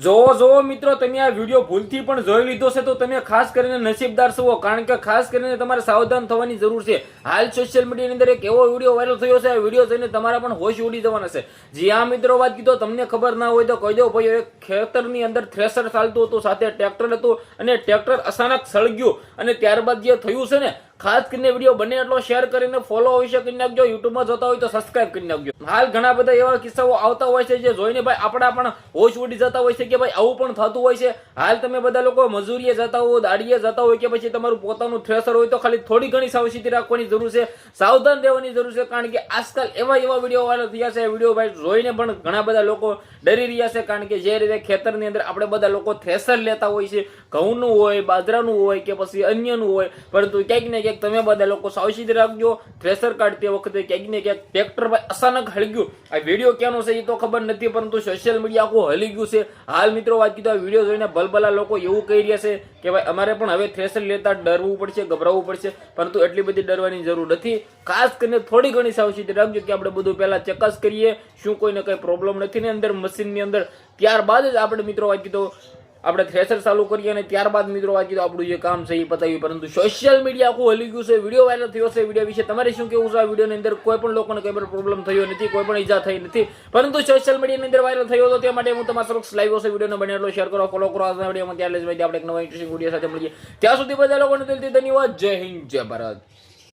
જો મિત્રો તમે આ વિડીયો ભૂલથી પણ જોઈ લીધો છે તો તમે ખાસ કરીને નસીબદાર છો, કારણ કે ખાસ કરીને તમારે સાવધાન થવાની જરૂર છે. હાલ સોશિયલ મીડિયાની અંદર એક એવો વિડીયો વાયરલ થયો છે, આ વિડીયો જોઈને તમારા પણ હોશ ઉડી જવાના છે. જી હા મિત્રો, વાત કીધો તમને ખબર ના હોય તો કહી દો ભાઈ, એક ખેતરની અંદર થ્રેશર ચાલતું હતું, સાથે ટ્રેક્ટર હતું અને ટ્રેક્ટર અચાનક સળગ્યું અને ત્યારબાદ જે થયું છે ને, ખાસ કરીને વિડીયો બને એટલો શેર કરીને ફોલો અવશ્ય કરી નાખજો. યુટ્યુબમાં જોતા હોય તો સબસ્ક્રાઇબ કરી નાખજો. હાલ ઘણા બધા એવા કિસ્સાઓ આવતા હોય છે જે જોઈને ભાઈ આપણા પણ હોશ ઉડી જતા હોય છે કે ભાઈ આવું પણ થતું હોય છે. હાલ તમે બધા લોકો મજૂરીએ જતા હોય, દાડીએ જતા હોય કે પછી તમારું પોતાનું થ્રેશર હોય તો ખાલી થોડી ઘણી સાવચેતી રાખવાની જરૂર છે, સાવધાન રહેવાની જરૂર છે, કારણ કે આજકાલ એવા વિડીયો વાયરલ થયા છે. વિડીયો ભાઈ જોઈને પણ ઘણા બધા લોકો ડરી રહ્યા છે, કારણ કે જે રીતે ખેતરની અંદર આપણે બધા લોકો થ્રેશર લેતા હોય છે, ઘઉંનું હોય, બાજરાનું હોય કે પછી અન્યનું હોય, પરંતુ ક્યાંક ને ક્યાંક તમે બધા લોકો સાવચેતી રાખજો. થ્રેશર કાઢતી વખતે ક્યાંક ને ક્યાંક ટ્રેક્ટર ભાઈ અચાનક હળી. આ વિડીયો ક્યાંનો છે એ તો ખબર નથી, પરંતુ સોશિયલ મીડિયા આખું હલી ગયું છે. હાલ મિત્રો વાત કીધું, આ વિડીયો જોઈને ભલભલા લોકો એવું કહી રહ્યા છે કે ભાઈ અમારે પણ હવે થ્રેશર લેતા ડરવું પડશે, ગભરાવવું પડશે, પરંતુ એટલી બધી ડરવાની જરૂર નથી. ખાસ કરીને થોડી ઘણી સાવચેતી રાખજો કે આપણે બધું પહેલા ચકાસ કરીએ શું કોઈને કઈ પ્રોબ્લેમ નથી ને અંદર મશીનની અંદર, ત્યારબાદ જ આપણે મિત્રો વાત કીધું આપણે થ્રેશર ચાલુ કરીએ અને ત્યારબાદ મિત્રો વાત કીધું આપણું જે કામ છે એ પતાવ્યું. પરંતુ સોશિયલ મીડિયા આખું હલી ગયું છે. વિડીયો વાયરલ થયો છે, વિડીયો વિશે તમારે શું કેવું છે? આ વિડીયોની અંદર કોઈ પણ લોકોને કોઈ પણ પ્રોબ્લેમ થયો નથી, કોઈ પણ ઈજા થઈ નથી, પરંતુ સોશિયલ મીડિયાની અંદર વાયરલ થયો હતો. તે માટે હું તમારા સમક્ષ લાવ્યો છે. વિડીયોને બને એટલો શેર કરો, ફોલો કરો. આજના વિડીયોમાં ત્યારે જ આપણે એક નવા ઇન્ટરેસ્ટિંગ વિડીયો સાથે મળીએ. ત્યાં સુધી બધા લોકોને દિલથી ધન્યવાદ. જય હિન્દ, જય ભારત.